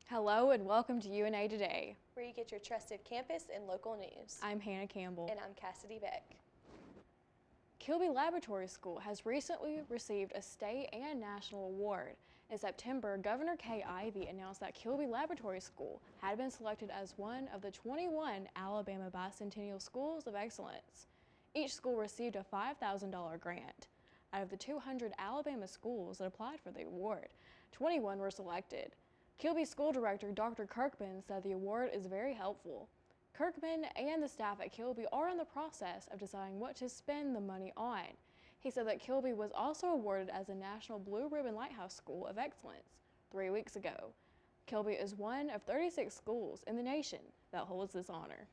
Hello and welcome to UNA Today, where you get your trusted campus and local news. I'm Hannah Campbell. And I'm Cassidy Beck. Kilby Laboratory School has recently received a state and national award. In September, Governor Kay Ivey announced that Kilby Laboratory School had been selected as one of the 21 Alabama Bicentennial Schools of Excellence. Each school received a $5,000 grant. Out of the 200 Alabama schools that applied for the award, 21 were selected. Kilby School Director Dr. Kirkman said the award is very helpful. Kirkman and the staff at Kilby are in the process of deciding what to spend the money on. He said that Kilby was also awarded as a National Blue Ribbon Lighthouse School of Excellence 3 weeks ago. Kilby is one of 36 schools in the nation that holds this honor.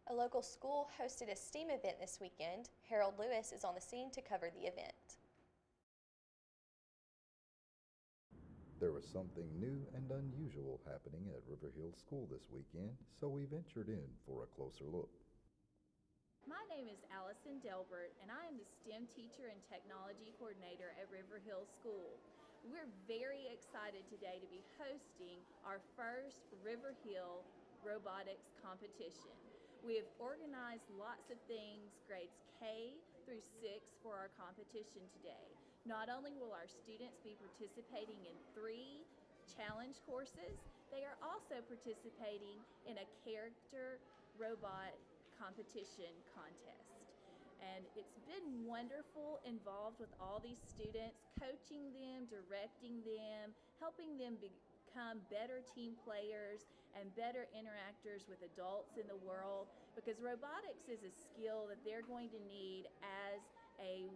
A local school hosted a STEAM event this weekend. Harold Lewis is on the scene to cover the event. There was something new and unusual happening at River Hill School this weekend, so we ventured in for a closer look. My name is Allison Delbert, and I am the STEM Teacher and Technology Coordinator at River Hill School. We're very excited today to be hosting our first River Hill robotics competition. We have organized lots of things, grades K through 6, for our competition today. Not only will our students be participating in 3 challenge courses, they are also participating in a character robot competition contest. And it's been wonderful involved with all these students, coaching them, directing them, helping them become better team players and better interactors with adults in the world, because robotics is a skill that they're going to need as a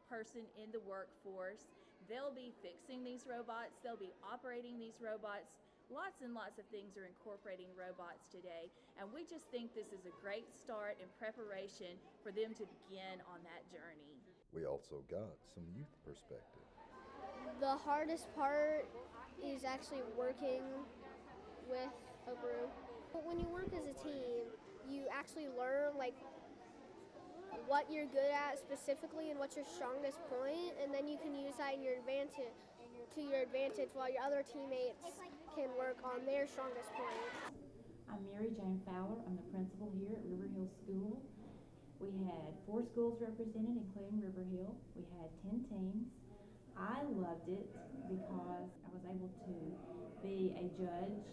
person in the workforce. They'll be fixing these robots, they'll be operating these robots. Lots and lots of things are incorporating robots today, and we just think this is a great start and preparation for them to begin on that journey. We also got some youth perspective. The hardest part is actually working with a group. But when you work as a team, you actually learn what you're good at specifically and what's your strongest point, and then you can use that in your advantage while your other teammates can work on their strongest point. I'm Mary Jane Fowler. I'm the principal here at River Hill School. We had 4 schools represented, including River Hill. We had 10 teams. I loved it because I was able to be a judge,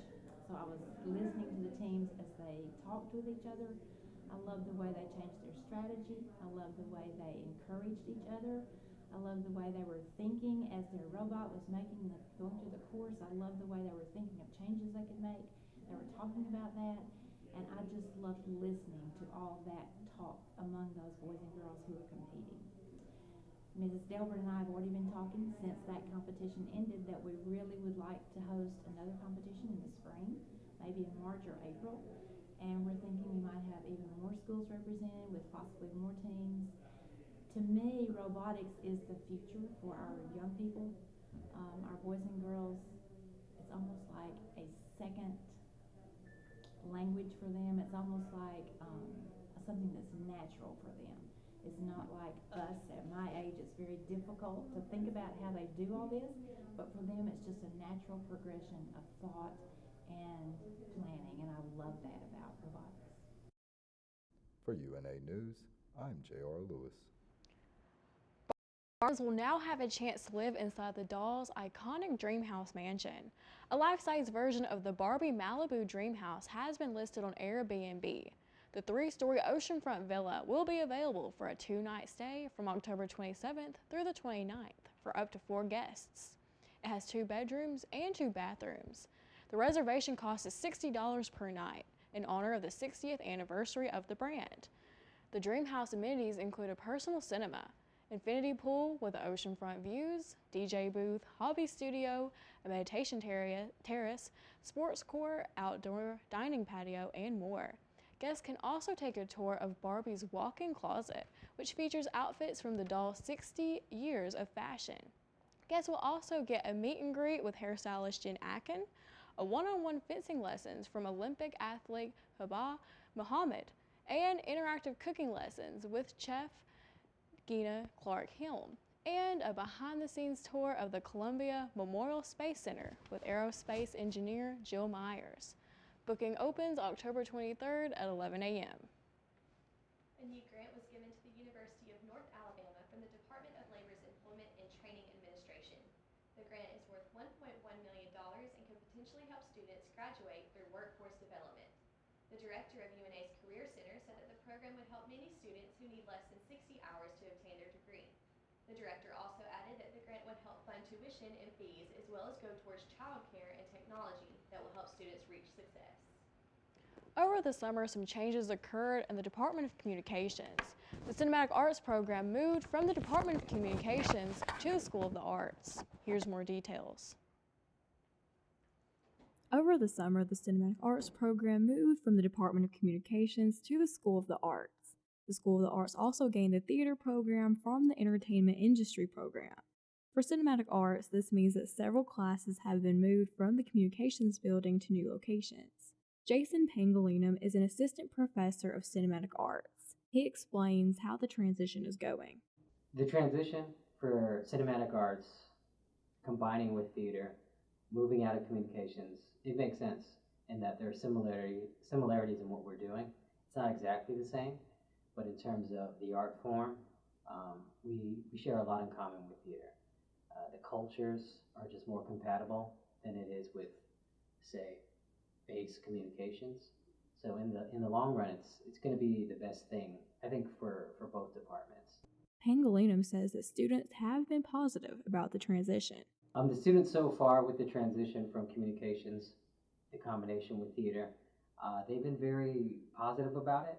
so I was listening to the teams as they talked with each other. I loved the way they changed their strategy. I loved the way they encouraged each other. I loved the way they were thinking as their robot was going through the course. I loved the way they were thinking of changes they could make. They were talking about that, and I just loved listening to all that talk among those boys and girls who were competing. Mrs. Delbert and I have already been talking since that competition ended that we really would like to host another competition in the spring, maybe in March or April. And we're thinking we might have even more schools represented with possibly more teams. To me, robotics is the future for our young people, our boys and girls. It's almost like a second language for them. It's almost like something that's natural for them. It's not like us at my age. It's very difficult to think about how they do all this, but for them it's just a natural progression of thought and planning, and I love that about robotics. For UNA News, I'm J.R. Lewis. Barnes will now have a chance to live inside the doll's iconic Dreamhouse mansion. A life-size version of the Barbie Malibu Dreamhouse has been listed on Airbnb. The 3-story oceanfront villa will be available for a 2-night stay from October 27th through the 29th for up to 4 guests. It has 2 bedrooms and 2 bathrooms. The reservation cost is $60 per night in honor of the 60th anniversary of the brand. The Dreamhouse amenities include a personal cinema, infinity pool with oceanfront views, DJ booth, hobby studio, a meditation terrace, sports court, outdoor dining patio, and more. Guests can also take a tour of Barbie's walk-in closet, which features outfits from the doll's 60 years of fashion. Guests will also get a meet and greet with hairstylist Jen Akin, a one-on-one fencing lessons from Olympic athlete Haba Muhammad, and interactive cooking lessons with chef Gina Clark Helm. and a behind-the-scenes tour of the Columbia Memorial Space Center with aerospace engineer Jill Myers. Booking opens October 23rd at 11 a.m. A new grant was given to the University of North Alabama from the Department of Labor's Employment and Training Administration. The grant is worth $1.1 million and could potentially help students graduate through workforce development. The director of UNA's Career Center said that the program would help many students who need less than 60 hours to obtain their degree. The director also added that the grant would help fund tuition and fees as well as go towards childcare and technology that will help students reach success. Over the summer, some changes occurred in the Department of Communications. The Cinematic Arts program moved from the Department of Communications to the School of the Arts. Here's more details. Over the summer, the Cinematic Arts program moved from the Department of Communications to the School of the Arts. The School of the Arts also gained the theater program from the Entertainment Industry program. For Cinematic Arts, this means that several classes have been moved from the Communications building to new locations. Jason Pangalinum is an assistant professor of cinematic arts. He explains how the transition is going. The transition for cinematic arts, combining with theater, moving out of communications, it makes sense in that there are similarities in what we're doing. It's not exactly the same, but in terms of the art form, we share a lot in common with theater. The cultures are just more compatible than it is with, say, base communications. So in the long run, it's going to be the best thing, I think, for both departments. Pangalinum says that students have been positive about the transition. The students so far with the transition from communications, the combination with theater, they've been very positive about it.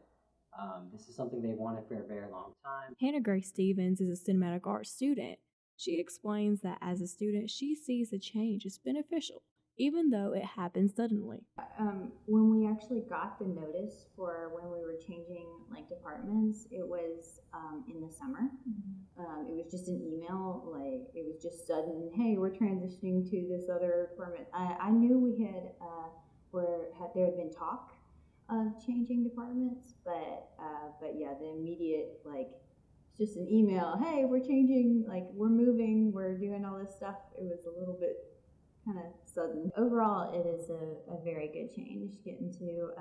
This is something they've wanted for a very long time. Hannah Grace Stevens is a cinematic arts student. She explains that as a student, she sees the change as beneficial, even though it happened suddenly. When we actually got the notice for when we were changing departments, it was in the summer. It was just an email, it was just sudden, hey, we're transitioning to this other department. I knew we had, there had been talk of changing departments, but yeah, the immediate, it's just an email, hey, we're changing, we're moving, we're doing all this stuff. It was a little bit kind of sudden. Overall, it is a very good change getting to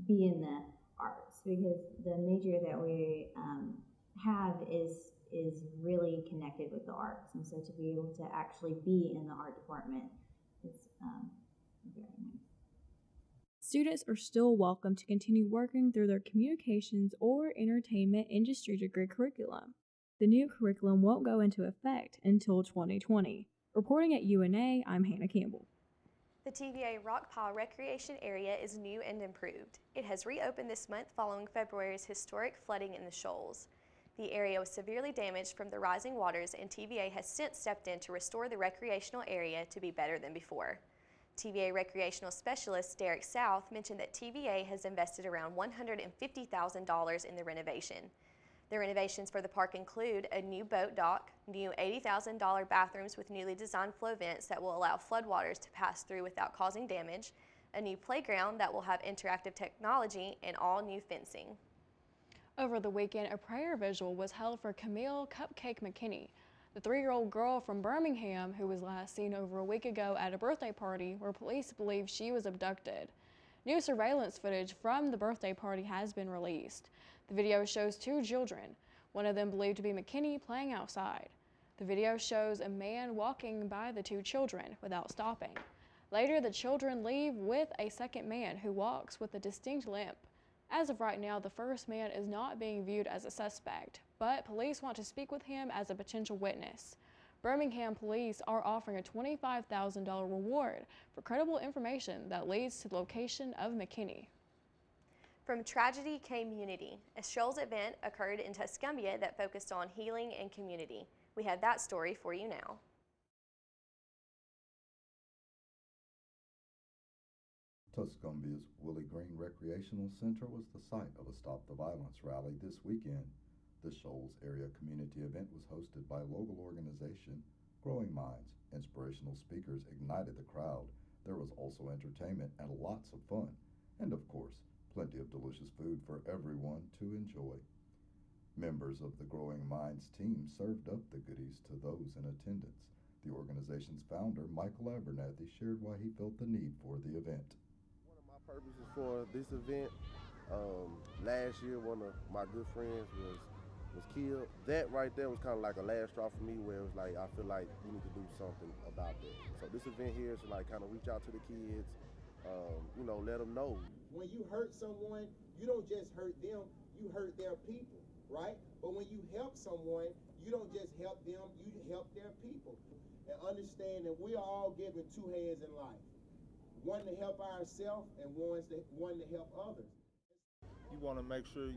be in the arts, because the major that we have is really connected with the arts, and so to be able to actually be in the art department is very nice. Students are still welcome to continue working through their communications or entertainment industry degree curriculum. The new curriculum won't go into effect until 2020. Reporting at UNA, I'm Hannah Campbell. The TVA Rockpile Recreation Area is new and improved. It has reopened this month following February's historic flooding in the shoals. The area was severely damaged from the rising waters, and TVA has since stepped in to restore the recreational area to be better than before. TVA recreational specialist Derek South mentioned that TVA has invested around $150,000 in the renovation. The renovations for the park include a new boat dock, new $80,000 bathrooms with newly designed flow vents that will allow floodwaters to pass through without causing damage, a new playground that will have interactive technology, and all new fencing. Over the weekend, a prayer vigil was held for Camille Cupcake McKinney, the 3-year-old girl from Birmingham who was last seen over a week ago at a birthday party where police believe she was abducted. New surveillance footage from the birthday party has been released. The video shows 2 children, one of them believed to be McKinney, playing outside. The video shows a man walking by the 2 children without stopping. Later, the children leave with a second man who walks with a distinct limp. As of right now, the first man is not being viewed as a suspect, but police want to speak with him as a potential witness. Birmingham police are offering a $25,000 reward for credible information that leads to the location of McKinney. From Tragedy Came Unity, a Shoals event occurred in Tuscumbia that focused on healing and community. We have that story for you now. Tuscumbia's Willie Green Recreational Center was the site of a Stop the Violence rally this weekend. The Shoals area community event was hosted by a local organization, Growing Minds. Inspirational speakers ignited the crowd. There was also entertainment and lots of fun, and of course, plenty of delicious food for everyone to enjoy. Members of the Growing Minds team served up the goodies to those in attendance. The organization's founder, Michael Abernathy, shared why he felt the need for the event. One of my purposes for this event, last year one of my good friends was killed. That right there was kind of like a last straw for me, where it was like I feel like we need to do something about that. So this event here is to like kind of reach out to the kids, let them know. When you hurt someone, you don't just hurt them, you hurt their people, right? But when you help someone, you don't just help them, you help their people. And understand that we are all given two hands in life. One to help ourselves and one to help others. You want to make sure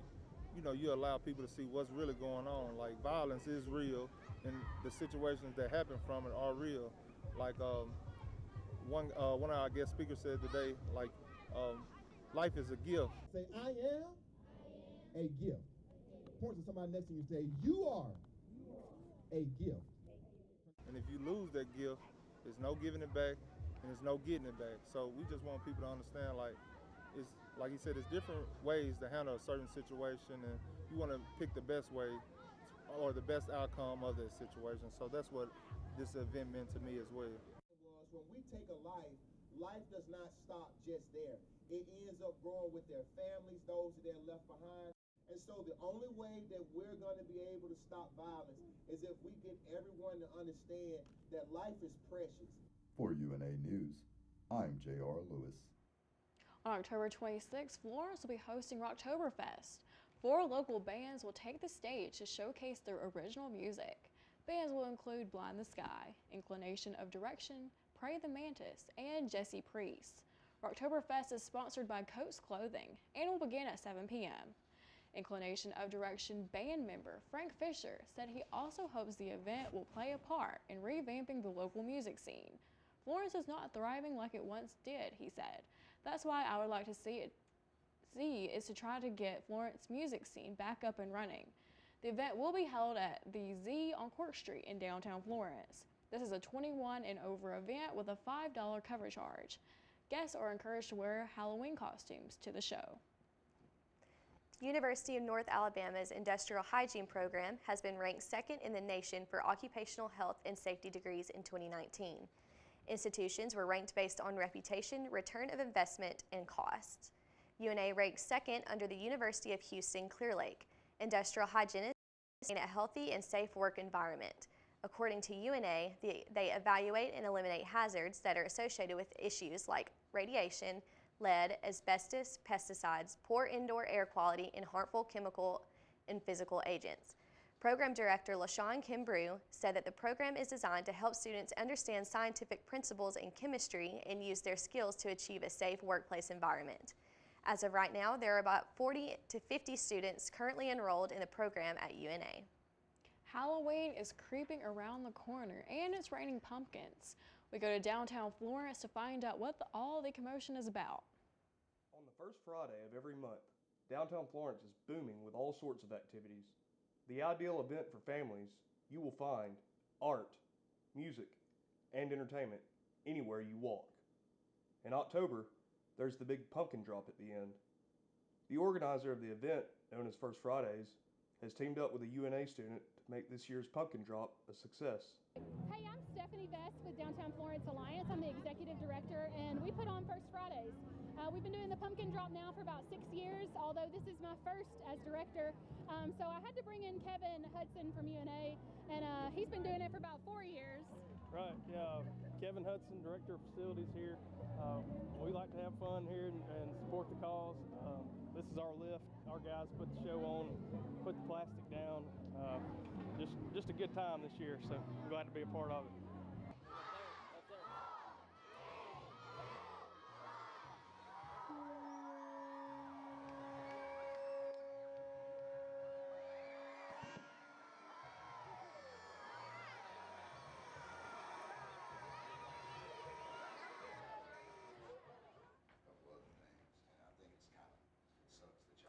you allow people to see what's really going on. Like, violence is real, and the situations that happen from it are real. Like one of our guest speakers said today, like life is a gift. Say, I am a gift. Point to somebody next to you and say, you are a gift. And if you lose that gift, there's no giving it back, and there's no getting it back. So we just want people to understand, like he said, it's different ways to handle a certain situation, and you want to pick the best way or the best outcome of that situation. So that's what this event meant to me as well. When we take a life does not stop just there. It ends up growing with their families, those that are left behind. And so the only way that we're going to be able to stop violence is if we get everyone to understand that life is precious. For UNA News, I'm J.R. Lewis. On October 26th, Florence will be hosting Rocktoberfest. 4 local bands will take the stage to showcase their original music. Bands will include Blind the Sky, Inclination of Direction, Pray the Mantis, and Jesse Priest. Rocktoberfest is sponsored by Coats Clothing and will begin at 7 p.m. Inclination of Direction band member Frank Fisher said he also hopes the event will play a part in revamping the local music scene. Florence is not thriving like it once did, he said. That's why I would like to see is to try to get Florence music scene back up and running. The event will be held at the Z on Court Street in downtown Florence. This is a 21 and over event with a $5 cover charge. Guests are encouraged to wear Halloween costumes to the show. University of North Alabama's Industrial Hygiene program has been ranked second in the nation for occupational health and safety degrees in 2019. Institutions were ranked based on reputation, return of investment, and costs. UNA ranked second under the University of Houston Clear Lake. Industrial hygienists maintain a healthy and safe work environment. According to UNA, they evaluate and eliminate hazards that are associated with issues like radiation, lead, asbestos, pesticides, poor indoor air quality, and harmful chemical and physical agents. Program Director LaShawn Kimbrew said that the program is designed to help students understand scientific principles in chemistry and use their skills to achieve a safe workplace environment. As of right now, there are about 40 to 50 students currently enrolled in the program at UNA. Halloween is creeping around the corner and it's raining pumpkins. We go to downtown Florence to find out what all the commotion is about. On the first Friday of every month, downtown Florence is booming with all sorts of activities. The ideal event for families, you will find art, music, and entertainment anywhere you walk. In October, there's the big pumpkin drop at the end. The organizer of the event, known as First Fridays, has teamed up with a UNA student to make this year's pumpkin drop a success. Hey, I'm Stephanie Vest with Downtown Florence Alliance. I'm the executive director, and we put on First Fridays. We've been doing the pumpkin drop now for about 6 years, although this is my first as director. So I had to bring in Kevin Hudson from UNA, and he's been doing it for about 4 years. Right, yeah. Kevin Hudson, Director of Facilities here. We like to have fun here and support the cause. This is our lift. Our guys put the show on, put the plastic down. Just a good time this year, so I'm glad to be a part of it.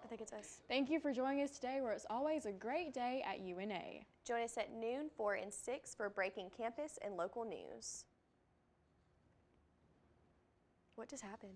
I think it's us. Thank you for joining us today, where it's always a great day at UNA. Join us at noon, 4 and 6 for breaking campus and local news. What just happened?